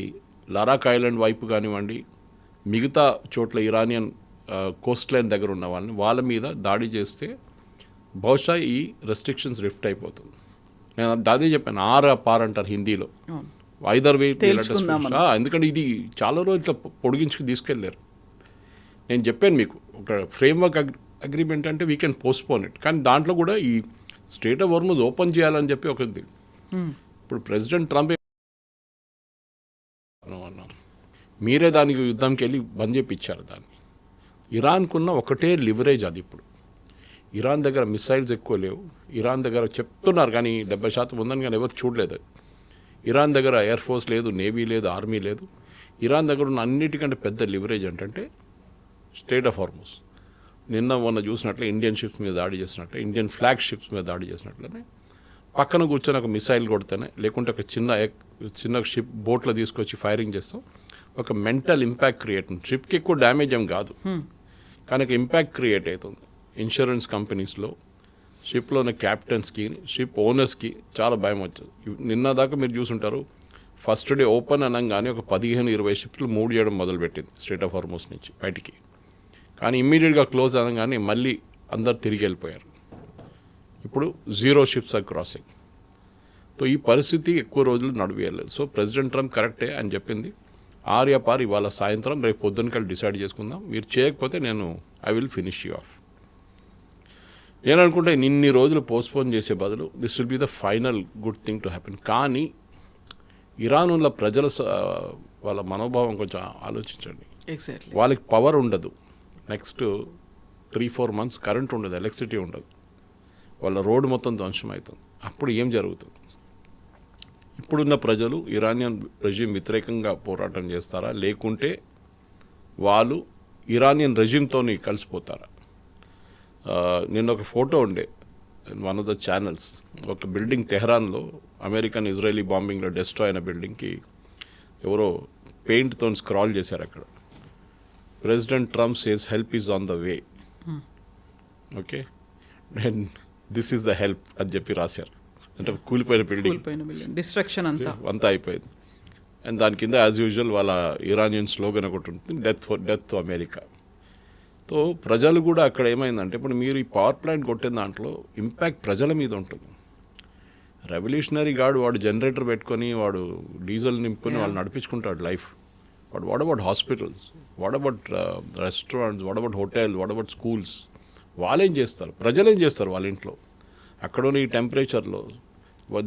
లరాక్ ఐలాండ్ వైపు కానివ్వండి, మిగతా చోట్ల ఇరానియన్ కోస్ట్ లైన్ దగ్గర ఉన్న వాళ్ళ మీద దాడి చేస్తే బహుశా ఈ రెస్ట్రిక్షన్స్ లిఫ్ట్ అయిపోతుంది. నేను అదే చెప్పాను, ఆర్ పార్ అంటారు హిందీలో, అవును. ఐదర్ వే. తెలుసుకుందాం మనం. ఎందుకంటే ఇది చాలా రోజులు పొడిగించుకు తీసుకెళ్ళారు. నేను చెప్పాను మీకు ఒక ఫ్రేమ్వర్క్ అగ్రిమెంట్ అంటే వీ కెన్ పోస్ట్పోన్ ఇట్, కానీ దాంట్లో కూడా ఈ స్ట్రేట్ ఆఫ్ హార్మజ్ ఓపెన్ చేయాలని చెప్పి ఒకటి. ఇప్పుడు ప్రెసిడెంట్ ట్రంప్ మీరే దానికి యుద్ధంకి వెళ్ళి బంద్ చేయించారు దాన్ని. ఇరాన్కున్న ఒకటే లివరేజ్ అది. ఇప్పుడు ఇరాన్ దగ్గర మిసైల్స్ ఎక్కువ లేవు, ఇరాన్ దగ్గర చెప్తున్నారు కానీ 70% ఉందని కానీ ఎవరు చూడలేదు. ఇరాన్ దగ్గర ఎయిర్ ఫోర్స్ లేదు, నేవీ లేదు, ఆర్మీ లేదు. ఇరాన్ దగ్గర ఉన్న అన్నిటికంటే పెద్ద లివరేజ్ ఏంటంటే స్ట్రేట్ ఆఫ్ హార్మజ్. నిన్న మొన్న చూసినట్లే ఇండియన్ షిప్స్ మీద దాడి చేసినట్లే, ఇండియన్ ఫ్లాగ్ షిప్స్ మీద దాడి చేసినట్లనే పక్కన కూర్చొని ఒక మిసైల్ కొడితేనే, లేకుంటే ఒక చిన్న షిప్ బోట్లో తీసుకొచ్చి ఫైరింగ్ చేస్తాం, ఒక మెంటల్ ఇంపాక్ట్ క్రియేట్ అవుతుంది. షిప్కి ఎక్కువ డ్యామేజ్ ఏం కాదు, కానీ ఒక ఇంపాక్ట్ క్రియేట్ అవుతుంది. ఇన్సూరెన్స్ కంపెనీస్లో, షిప్లో ఉన్న క్యాప్టెన్స్కి, షిప్ ఓనర్స్కి చాలా భయం వచ్చేది. నిన్న దాకా మీరు చూసుంటారు, ఫస్ట్ డే ఓపెన్ అనగానే ఒక 15-20 షిప్లు మూవ్ చేయడం మొదలుపెట్టింది స్ట్రేట్ ఆఫ్ హార్మజ్ నుంచి బయటికి. కానీ ఇమ్మీడియట్గా క్లోజ్ అనగానే మళ్ళీ అందరు తిరిగి వెళ్ళిపోయారు. ఇప్పుడు 0 షిప్స్ ఆర్ క్రాసింగ్. సో ఈ పరిస్థితి ఎక్కువ రోజులు నడివేయలేదు. సో ప్రెసిడెంట్ ట్రంప్ కరెక్టే అని చెప్పింది. ఆర్యాపార్ ఇవాళ సాయంత్రం రేపు పొద్దున్న కలిసి డిసైడ్ చేసుకుందాం. మీరు చేయకపోతే I will finish you of. నేను అనుకుంటే ఇన్ని రోజులు పోస్ట్పోన్ చేసే బదులు this will be the final good thing to happen. కానీ ఇరాన్ ఉన్న ప్రజల వాళ్ళ మనోభావం కొంచెం ఆలోచించండి. ఎగ్జాక్ట్లీ. వాళ్ళకి పవర్ ఉండదు, నెక్స్ట్ 3-4 months కరెంట్ ఉండదు, ఎలక్ట్రిసిటీ ఉండదు, వాళ్ళ రోడ్డు మొత్తం ధ్వంసం అవుతుంది. అప్పుడు ఏం జరుగుతుంది? ఇప్పుడున్న ప్రజలు ఇరానియన్ రెజ్యూమ్ వ్యతిరేకంగా పోరాటం చేస్తారా, లేకుంటే వాళ్ళు ఇరానియన్ రెజ్యూమ్తో కలిసిపోతారా? నిన్న ఒక ఫోటో ఉండే వన్ ఆఫ్ ద ఛానల్స్, ఒక బిల్డింగ్ తెహరాన్లో అమెరికన్ ఇజ్రాయలీ బాంబింగ్లో డెస్ట్రాయ్ అయిన బిల్డింగ్కి ఎవరో పెయింట్తో స్క్రాల్ చేశారు. అక్కడ president Trump says help is on the way, okay, and this is the help అని చెప్పి రాశారు. అంటే కూలిపోయిన బిల్డింగ్, డిస్ట్రక్షన్ అంతా అయిపోయింది. అండ్ దాని కింద యాజ్ యూజువల్ వాళ్ళ ఇరానియన్ స్లోగన్ ఒకటి ఉంటుంది, డెత్ టు అమెరికా. సో ప్రజలు కూడా అక్కడ ఏమైందంటే, ఇప్పుడు మీరు ఈ పవర్ ప్లాంట్ కొట్టిన దాంట్లో ఇంపాక్ట్ ప్రజల మీద ఉంటుంది. రెవల్యూషనరీ గాడు వాడు జనరేటర్ పెట్టుకొని వాడు డీజిల్ నింపుకొని వాళ్ళు నడిపించుకుంటాడు life. But what about hospitals, what about restaurants, what about hotel, what about schools? వాళ్ళేం చేస్తారు? ప్రజలేం చేస్తారు వాళ్ళ ఇంట్లో? అక్కడున్న ఈ టెంపరేచర్లో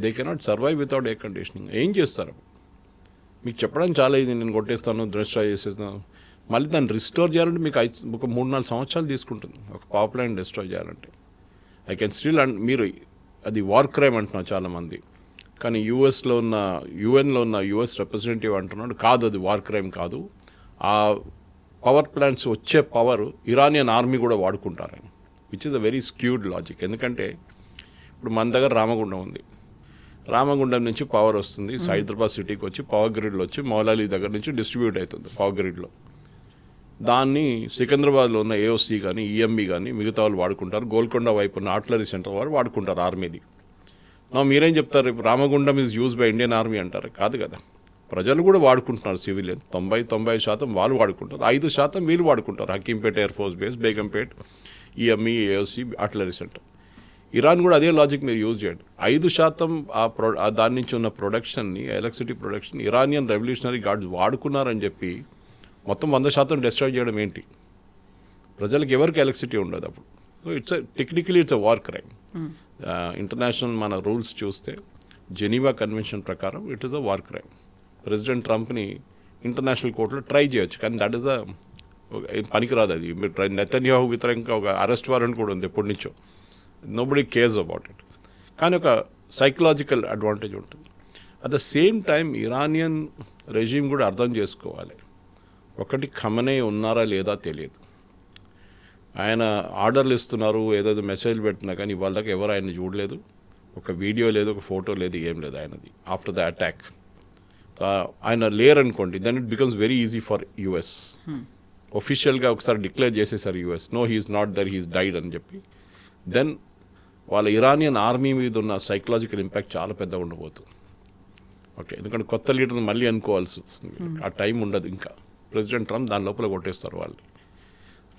they cannot survive without air conditioning. ఏం చేస్తారు? మీకు చెప్పడం చాలా ఇది, నేను కొట్టేస్తాను, డిస్ట్రాయ్ చేసేస్తాను. మళ్ళీ దాన్ని రిస్టోర్ చేయాలంటే మీకు ఒక 3-4 సంవత్సరాలు తీసుకుంటుంది ఒక పవర్ ప్లాంట్ డిస్ట్రాయ్ చేయాలంటే. ఐ కెన్ స్టిల్ మీరు అది వార్ క్రైమ్ అంటున్నారు చాలామంది, కానీ యుఎన్లో ఉన్న యుఎస్ రిప్రజెంటేటివ్ అంటున్నాడు కాదు, అది వార్ క్రైమ్ కాదు, ఆ పవర్ ప్లాంట్స్ వచ్చే పవర్ ఇరానియన్ ఆర్మీ కూడా వాడుకుంటారని, which is a very skewed logic. ఎందుకంటే ఇప్పుడు మన దగ్గర రామగుండం ఉంది, రామగుండం నుంచి పవర్ వస్తుంది హైదరాబాద్ సిటీకి వచ్చి పవర్ గ్రిడ్లో వచ్చి మౌలాలి దగ్గర నుంచి డిస్ట్రిబ్యూట్ అవుతుంది పవర్ గ్రిడ్లో. దాన్ని సికింద్రాబాద్లో ఉన్న ఏఓసి కానీ ఈఎంబి కానీ మిగతా వాళ్ళు వాడుకుంటారు, గోల్కొండ వైపు ఉన్న ఆర్టిలరీ సెంటర్ వాళ్ళు వాడుకుంటారు ఆర్మీది. మీరేం చెప్తారు? ఇప్పుడు Ramagundam is use by Indian army అంటారు. కాదు కదా, ప్రజలు కూడా వాడుకుంటున్నారు. సివిలియన్ 90% వాళ్ళు వాడుకుంటారు, 5% వీళ్ళు వాడుకుంటారు. Hakimpet air force base, Begumpet, EME, AOC, artillery centre. Iran కూడా అదే లాజిక్ మీరు యూజ్ చేయండి. 5% దాని నుంచి ఉన్న ప్రొడక్షన్ని, electricity production Iranian revolutionary guards వాడుకున్నారని చెప్పి మొత్తం 100% డిస్ట్రాయ్ చేయడం ఏంటి? ప్రజలకు ఎవరికి ఎలక్ట్రిసిటీ ఉండదు అప్పుడు. So technically it's a war crime. International మన రూల్స్ చూస్తే జెనీవా కన్వెన్షన్ ప్రకారం it is a war crime. President ట్రంప్ని ఇంటర్నేషనల్ కోర్టులో ట్రై చేయొచ్చు, కానీ దట్ ఈస్ పనికిరాదు. అది నెతన్యాహు వ్యతిరేకంగా ఒక అరెస్ట్ వారెంట్ కూడా ఉంది ఎప్పటి నుంచో. Nobody cares about it. కానీ ఒక సైకలాజికల్ అడ్వాంటేజ్ ఉంటుంది. At the same time Iranian regime కూడా అర్థం చేసుకోవాలి. ఒకటి, ఖమనే ఉన్నారా లేదా తెలియదు. ఆయన ఆర్డర్లు ఇస్తున్నారు, ఏదైతే మెసేజ్ పెడుతున్నా, కానీ ఇవాళ దాకా ఎవరు ఆయన చూడలేదు. ఒక వీడియో లేదు, ఒక ఫోటో లేదు, ఏం లేదు ఆయనది ఆఫ్టర్ ద అటాక్. ఆయన లేరనుకోండి, then it becomes very easy for US. ఒఫిషియల్గా ఒకసారి డిక్లేర్ చేసేసారు US, no he's not there, he's died అని చెప్పి. దెన్ వాళ్ళ ఇరానియన్ ఆర్మీ మీద ఉన్న సైకలాజికల్ ఇంపాక్ట్ చాలా పెద్దగా ఉండబోతుంది. ఓకే, ఎందుకంటే కొత్త లీడర్ని మళ్ళీ అనుకోవాల్సి వస్తుంది, ఆ టైం ఉండదు. ఇంకా ప్రెసిడెంట్ ట్రంప్ దాని లోపల కొట్టేస్తారు వాళ్ళు.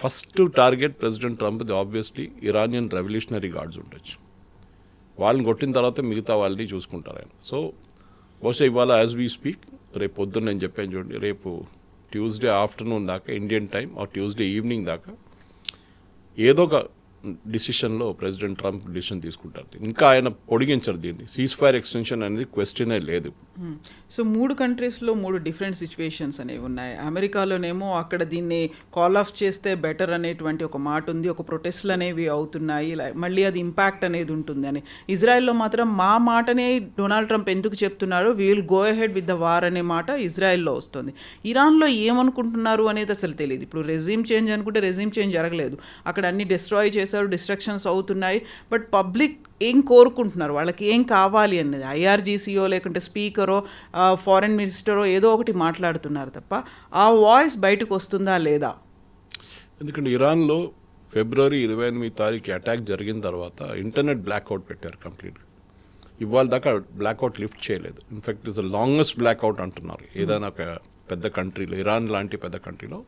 ఫస్ట్ టార్గెట్ ప్రెసిడెంట్ ట్రంప్ది ఆబ్వియస్లీ ఇరానియన్ రెవల్యూషనరీ గార్డ్స్ ఉండొచ్చు. వాళ్ళని కొట్టిన తర్వాత మిగతా వాళ్ళని చూసుకుంటారు ఆయన. సో బహుశా ఇవాళ యాజ్ వీ స్పీక్ రేపు పొద్దున్న నేను చెప్పాను చూడండి, రేపు ట్యూస్డే ఆఫ్టర్నూన్ దాకా ఇండియన్ టైం ఆ ట్యూస్డే ఈవినింగ్ దాకా ఏదో ఒక డిసిషన్లో ప్రెసిడెంట్ ట్రంప్ డిసిషన్ తీసుకుంటారు. ఇంకా ఆయన పొడిగించరు దీన్ని. సీజ్ ఫైర్ ఎక్స్టెన్షన్ అనేది క్వశ్చనే లేదు. సో 3 కంట్రీస్లో 3 డిఫరెంట్ సిచ్యువేషన్స్ అనేవి ఉన్నాయి. అమెరికాలోనేమో అక్కడ దీన్ని కాల్ ఆఫ్ చేస్తే బెటర్ అనేటువంటి ఒక మాట ఉంది, ఒక ప్రొటెస్ట్లు అనేవి అవుతున్నాయి, మళ్ళీ అది ఇంపాక్ట్ అనేది ఉంటుంది అని. ఇజ్రాయెల్లో మాత్రం మా మాటనే డొనాల్డ్ ట్రంప్ ఎందుకు చెప్తున్నారు, we will go ahead with the war అనే మాట ఇజ్రాయెల్లో వస్తుంది. ఇరాన్లో ఏమనుకుంటున్నారు అనేది అసలు తెలియదు. ఇప్పుడు రెజ్యూమ్ చేంజ్ అనుకుంటే రెజ్యూమ్ చేంజ్ జరగలేదు, అక్కడ అన్ని డిస్ట్రాయ్ చేశారు, డిస్ట్రక్షన్స్ అవుతున్నాయి. బట్ పబ్లిక్ ఏం కోరుకుంటున్నారు, వాళ్ళకి ఏం కావాలి అన్నది ఐఆర్జీసీఓ లేకుంటే స్పీకరో ఫారెన్ మినిస్టరో ఏదో ఒకటి మాట్లాడుతున్నారు తప్ప ఆ వాయిస్ బయటకు వస్తుందా లేదా? ఎందుకంటే ఇరాన్లో ఫిబ్రవరి 28 తారీఖు అటాక్ జరిగిన తర్వాత ఇంటర్నెట్ బ్లాక్అవుట్ పెట్టారు కంప్లీట్గా. ఇవాళ దాకా బ్లాక్అవుట్ లిఫ్ట్ చేయలేదు. In fact is the longest blackout అంటున్నారు ఏదైనా ఒక పెద్ద కంట్రీలో, ఇరాన్ లాంటి పెద్ద కంట్రీలో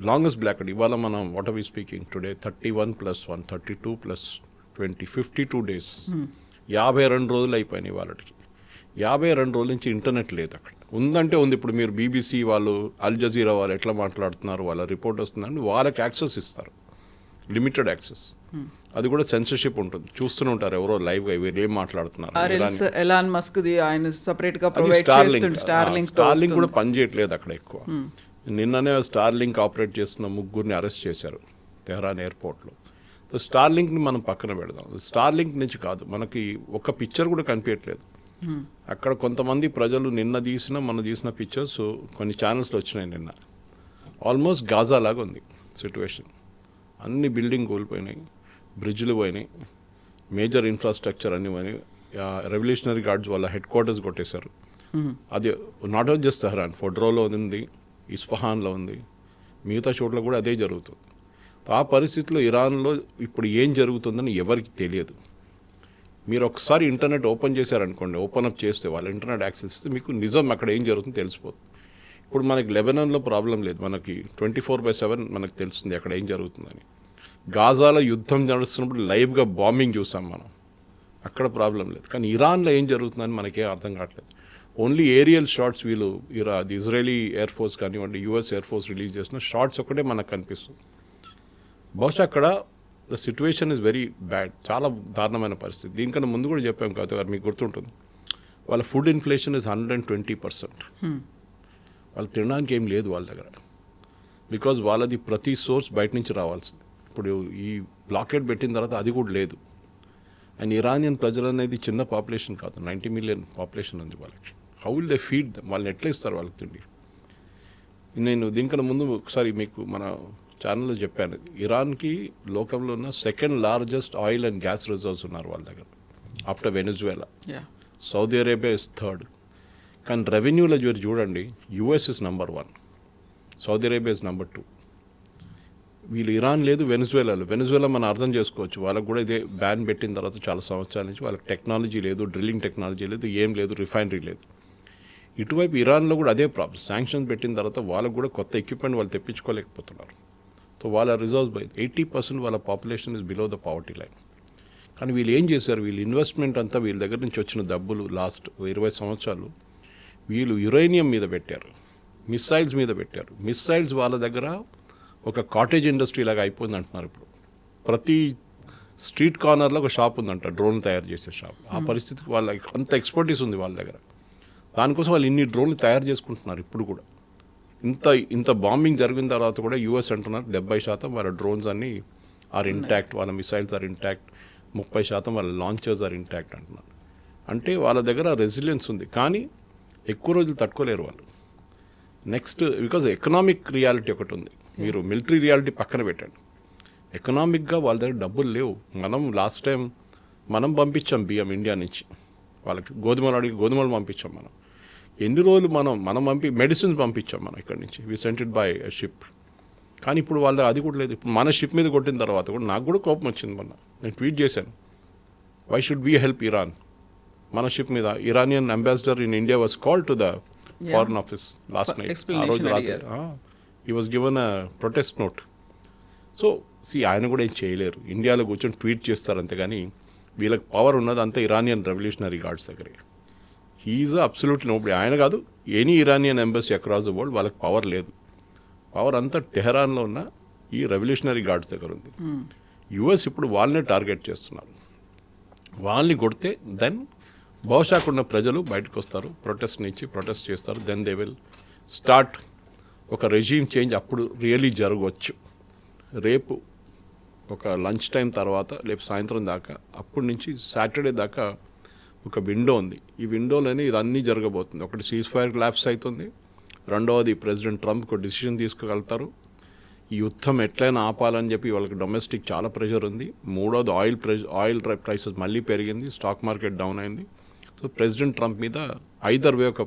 లాంగెస్ట్ బ్లాక్అవుట్. ఇవాళ మనం what are we speaking today 31+1 32+20 52 days, 52 రోజులు అయిపోయినాయి వాళ్ళకి. 52 రోజుల నుంచి ఇంటర్నెట్ లేదు అక్కడ. ఉందంటే ఉంది. ఇప్పుడు మీరు బీబీసీ వాళ్ళు, అల్ జజీరా వాళ్ళు ఎట్లా మాట్లాడుతున్నారు, వాళ్ళ రిపోర్ట్ వస్తుందంటే వాళ్ళకి యాక్సెస్ ఇస్తారు, లిమిటెడ్ యాక్సెస్. అది కూడా సెన్సర్షిప్ ఉంటుంది, చూస్తూనే ఉంటారు ఎవరో లైవ్గా వీరు ఏం మాట్లాడుతున్నారు. ఎలాన్ మస్క్ ది ఆయన సెపరేట్గా ప్రొవైడ్ చేస్తుంది. స్టార్లింక్ కూడా పనిచేయట్లేదు అక్కడ ఎక్కువ. నిన్ననే స్టార్లింక్ ఆపరేట్ చేస్తున్న 3 అరెస్ట్ చేశారు తెహరాన్ ఎయిర్పోర్ట్లో. సో స్టార్లింక్ని మనం పక్కన పెడదాం. స్టార్లింక్ నుంచి కాదు, మనకి ఒక పిక్చర్ కూడా కనిపించట్లేదు అక్కడ. కొంతమంది ప్రజలు నిన్న తీసిన మన తీసిన పిక్చర్స్ కొన్ని ఛానల్స్లో వచ్చినాయి నిన్న. ఆల్మోస్ట్ గాజా లాగా ఉంది సిచ్యువేషన్. అన్ని బిల్డింగ్ కూలిపోయినాయి, బ్రిడ్జ్లు పోయినాయి, మేజర్ ఇన్ఫ్రాస్ట్రక్చర్ అన్నీ పోయినాయి. రెవల్యూషనరీ గార్డ్స్ వాళ్ళ హెడ్ క్వార్టర్స్ కొట్టేశారు. అది నాట్ ఓన్లీ జస్ట్ తెహరాన్, ఫోడ్రోలో ఉంది, ఇస్ఫహాన్లో ఉంది, మిగతా చోట్ల కూడా అదే జరుగుతుంది. ఆ పరిస్థితిలో ఇరాన్లో ఇప్పుడు ఏం జరుగుతుందని ఎవరికి తెలియదు. మీరు ఒకసారి ఇంటర్నెట్ ఓపెన్ చేశారనుకోండి, ఓపెన్ అప్ చేస్తే వాళ్ళ ఇంటర్నెట్ యాక్సెస్ ఇస్తే మీకు నిజం అక్కడ ఏం జరుగుతుందో తెలిసిపోతుంది. ఇప్పుడు మనకి లెబనాన్లో ప్రాబ్లం లేదు, మనకి 24/7 మనకు తెలుస్తుంది అక్కడ ఏం జరుగుతుందని. గాజాలో యుద్ధం నడుస్తున్నప్పుడు లైవ్గా బాంబింగ్ చూసాం మనం, అక్కడ ప్రాబ్లం లేదు. కానీ ఇరాన్లో ఏం జరుగుతుందని మనకేం అర్థం కావట్లేదు. ఓన్లీ ఏరియల్ షార్ట్స్ వీళ్ళు అది ఇజ్రాయలీ ఎయిర్ ఫోర్స్ కానివ్వండి, యుఎస్ ఎయిర్ ఫోర్స్ రిలీజ్ చేసిన షార్ట్స్ ఒకటే మనకు కనిపిస్తుంది. బహుశా అక్కడ the situation is very bad, చాలా దారుణమైన పరిస్థితి. దీనికన్నా ముందు కూడా చెప్పాం కవిత గారు, మీకు గుర్తుంటుంది, వాళ్ళ ఫుడ్ ఇన్ఫ్లేషన్ ఇస్ 120%. వాళ్ళు తినడానికి ఏం లేదు వాళ్ళ దగ్గర, బికాజ్ వాళ్ళది ప్రతి సోర్స్ బయట నుంచి రావాల్సింది. ఇప్పుడు ఈ బ్లాకెట్ పెట్టిన తర్వాత అది కూడా లేదు. అండ్ ఇరానియన్ ప్రజలు అనేది చిన్న పాపులేషన్ కాదు, 90 మిలియన్ పాపులేషన్ ఉంది వాళ్ళకి. How will they feed them? వాళ్ళని ఎట్లా ఇస్తారు వాళ్ళకి తిండి? నేను దీనికన్నా ముందు ఒకసారి మీకు మన ఛానల్లో చెప్పాను, ఇరాన్కి లోకంలో ఉన్న 2nd largest oil and gas reserves ఉన్నారు వాళ్ళ దగ్గర, after Venezuela. Saudi Arabia is 3rd. కానీ రెవెన్యూలో చూడండి, US is number 1, Saudi Arabia is number 2. వీళ్ళు ఇరాన్ లేదు, వెనిజువేలా మనం అర్థం చేసుకోవచ్చు. వాళ్ళకు కూడా ఇదే బ్యాన్ పెట్టిన తర్వాత చాలా సంవత్సరాల నుంచి వాళ్ళకి టెక్నాలజీ లేదు, డ్రిల్లింగ్ టెక్నాలజీ లేదు, ఏం లేదు, రిఫైనరీ లేదు. ఇటువైపు ఇరాన్లో కూడా అదే ప్రాబ్లం. శాంక్షన్స్ పెట్టిన తర్వాత వాళ్ళకు కూడా కొత్త ఎక్విప్మెంట్ వాళ్ళు తెప్పించుకోలేకపోతున్నారు. సో వాళ్ళ రిజర్వ్స్ బై 80% వాళ్ళ population is below the poverty line. కానీ వీళ్ళు ఏం చేశారు, వీళ్ళు ఇన్వెస్ట్మెంట్ అంతా వీళ్ళ దగ్గర నుంచి వచ్చిన డబ్బులు లాస్ట్ 20 సంవత్సరాలు వీళ్ళు యురేనియం మీద పెట్టారు, మిస్సైల్స్ మీద పెట్టారు. మిస్సైల్స్ వాళ్ళ దగ్గర ఒక కాటేజ్ ఇండస్ట్రీ లాగా అయిపోయింది అంటున్నారు. ఇప్పుడు ప్రతి స్ట్రీట్ కార్నర్లో ఒక షాప్ ఉందంట, డ్రోన్ తయారు చేసే షాప్. ఆ పరిస్థితికి వాళ్ళకి అంత ఎక్స్పర్టీస్ ఉంది వాళ్ళ దగ్గర. దానికోసం వాళ్ళు ఇన్ని డ్రోన్లు తయారు చేసుకుంటున్నారు. ఇప్పుడు కూడా ఇంత బాంబింగ్ జరిగిన తర్వాత కూడా యూఎస్ అంటున్నారు 70% వాళ్ళ డ్రోన్స్ అన్నీ ఆర్ ఇంటాక్ట్, వాళ్ళ మిసైల్స్ ఆర్ ఇంటాక్ట్, 30% వాళ్ళ లాంచర్స్ ఆర్ ఇంటాక్ట్ అంటున్నారు. అంటే వాళ్ళ దగ్గర రెసిలియన్స్ ఉంది, కానీ ఎక్కువ రోజులు తట్టుకోలేరు వాళ్ళు. నెక్స్ట్ బికాజ్ ఎకనామిక్ రియాలిటీ ఒకటి ఉంది. మీరు మిలిటరీ రియాలిటీ పక్కన పెట్టండి, ఎకనామిక్గా వాళ్ళ దగ్గర డబ్బులు లేవు. మనం లాస్ట్ టైం మనం పంపించాం బియ్యం ఇండియా నుంచి వాళ్ళకి, గోధుమలు పంపించాం మనం. ఎన్ని రోజులు మనం మెడిసిన్స్ పంపించాం మనం ఇక్కడ నుంచి, వి సెంట్ ఇట్ బై షిప్. కానీ ఇప్పుడు వాళ్ళ అది కూడా లేదు. ఇప్పుడు మన షిప్ మీద కొట్టిన తర్వాత కూడా నాకు కూడా కోపం వచ్చింది. నేను ట్వీట్ చేశాను, why should we help Iran? మన షిప్ మీద Iranian ambassador in India was called to the foreign office last night. ఆ రోజు రాత్రి he was given a protest note. So ఆయన కూడా ఏం చేయలేరు. ఇండియాలో కూర్చొని ట్వీట్ చేస్తారు అంతేగాని వీళ్ళకి పవర్ ఉన్నది అంతా ఇరానియన్ రెవల్యూషనరీ గార్డ్స్ దగ్గరే. He is absolutely nobody. ఆయన కాదు, any Iranian embassy across the world వాళ్ళకి పవర్ లేదు. పవర్ అంతా టెహరాన్లో ఉన్న ఈ రెవల్యూషనరీ గార్డ్స్ దగ్గర ఉంది. యుఎస్ ఇప్పుడు వాళ్ళనే టార్గెట్ చేస్తున్నారు. వాళ్ళని కొడితే దెన్ బహుశాకున్న ప్రజలు బయటకు వస్తారు, ప్రొటెస్ట్ చేస్తారు. దెన్ దే విల్ స్టార్ట్ ఒక రెజీమ్ చేంజ్. అప్పుడు రియలీ జరగవచ్చు. రేపు ఒక లంచ్ టైం తర్వాత రేపు సాయంత్రం దాకా, అప్పటి నుంచి సాటర్డే దాకా ఒక విండో ఉంది. ఈ విండోలోనే ఇదన్నీ జరగబోతుంది. ఒకటి సీజ్ ఫైర్ ల్యాప్స్ అవుతుంది, రెండవది ప్రెసిడెంట్ ట్రంప్ ఒక డిసిషన్ తీసుకోగలుగుతారు. ఈ యుద్ధం ఎట్లయినా ఆపాలని చెప్పి వాళ్ళకి డొమెస్టిక్ చాలా ప్రెషర్ ఉంది. మూడోది ఆయిల్ ప్రైసెస్ మళ్ళీ పెరిగింది, స్టాక్ మార్కెట్ డౌన్ అయింది. సో ప్రెసిడెంట్ ట్రంప్ మీద ఐదర్ వే ఒక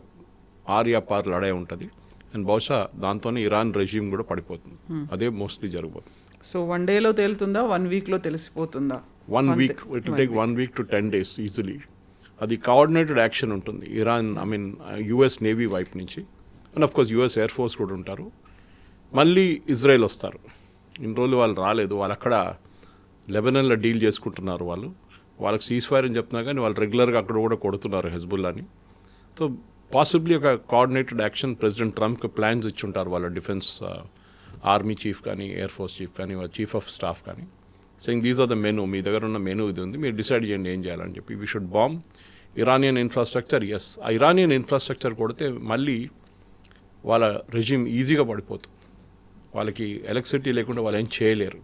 పార్ లడాయి ఉంటుంది. అండ్ బహుశా దాంతోనే ఇరాన్ రెజీమ్ కూడా పడిపోతుంది. అదే మోస్ట్లీ జరగబోతుంది. సో 1 డేలో తేలుతుందా, 1 వీక్లో తెలిసిపోతుందా? 1 week, it will take 1 week to 10 days easily. అది కోఆర్డినేటెడ్ యాక్షన్ ఉంటుంది ఇరాన్, యుఎస్ నేవీ వైపు నుంచి. And of course US air force కూడా ఉంటారు. మళ్ళీ ఇజ్రాయెల్ వస్తారు. ఇన్ని రోజులు వాళ్ళు రాలేదు. వాళ్ళు అక్కడ లెబనాన్లో డీల్ చేసుకుంటున్నారు. వాళ్ళకి సీజ్ ఫైర్ అని చెప్తున్నా కానీ వాళ్ళు రెగ్యులర్గా అక్కడ కూడా కొడుతున్నారు హెజ్బుల్లాని. సో పాసిబ్లీ ఒక కోఆర్డినేటెడ్ యాక్షన్ ప్రెసిడెంట్ ట్రంప్కి ప్లాన్స్ ఇచ్చుంటారు వాళ్ళ డిఫెన్స్ ఆర్మీ చీఫ్ కానీ, ఎయిర్ ఫోర్స్ చీఫ్ కానీ, వాళ్ళ చీఫ్ ఆఫ్ స్టాఫ్ కానీ. Saying these are the menu, మీ దగ్గర ఉన్న మెనూ ఇది ఉంది, మీరు డిసైడ్ చేయండి ఏం చేయాలని చెప్పి. We should bomb Iranian infrastructure. Yes, ఆ ఇరానియన్ ఇన్ఫ్రాస్ట్రక్చర్ కొడితే మళ్ళీ వాళ్ళ రెజ్యూమ్ ఈజీగా పడిపోతుంది. వాళ్ళకి ఎలక్ట్రిసిటీ లేకుండా వాళ్ళు ఏం చేయలేరు.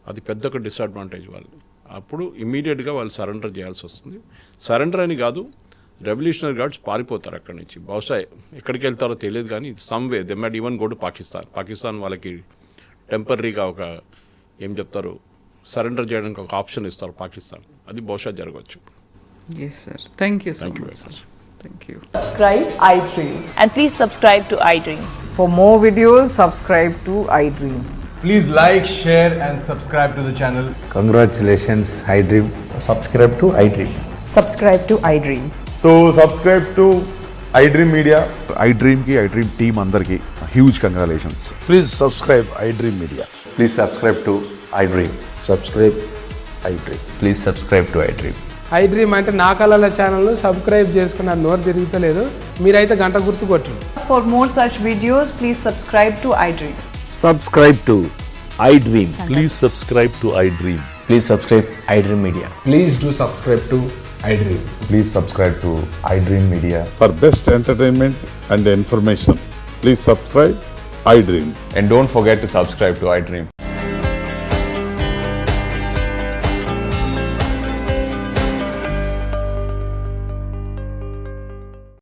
అది పెద్ద ఒక డిసడ్వాంటేజ్ వాళ్ళు. అప్పుడు ఇమ్మీడియట్గా వాళ్ళు సరెండర్ చేయాల్సి వస్తుంది. సరెండర్ అని కాదు, రెవల్యూషనరీ గార్డ్స్ పారిపోతారు అక్కడి నుంచి. బహుశా ఎక్కడికి వెళ్తారో తెలియదు కానీ someway they might even go to Pakistan వాళ్ళకి టెంపరీగా ఒక ఏం చెప్తారు, సరెండర్ చేయడానికి ఒక ఆప్షన్ ఇస్తారు పాకిస్తాన్. అది బహుశా జరగవచ్చు. Yes, sir. Thank you so Thank you much, very sir. Thank you. Subscribe iDream. And please subscribe to iDream. For more videos, subscribe to iDream. Please like, share and subscribe to the channel. Congratulations, iDream. Subscribe to iDream. Subscribe to iDream. So subscribe to iDream Media. iDream ki iDream team అందరికి huge congratulations. Please subscribe iDream Media. Please subscribe to iDream. Subscribe iDream. Please subscribe to iDream. iDream అంటే నా కళల ఛానల్ను subscribe చేసుకున్న నోరు తిరుగుతలేదు. మీరైతే గంట గుర్తు కొట్టండి. For more such videos, please subscribe to iDream. Subscribe to iDream. Please subscribe to iDream. Please subscribe iDream Media. Please do subscribe to iDream. Please subscribe to iDream Media. For best entertainment and information, please subscribe iDream. And don't forget to subscribe to iDream.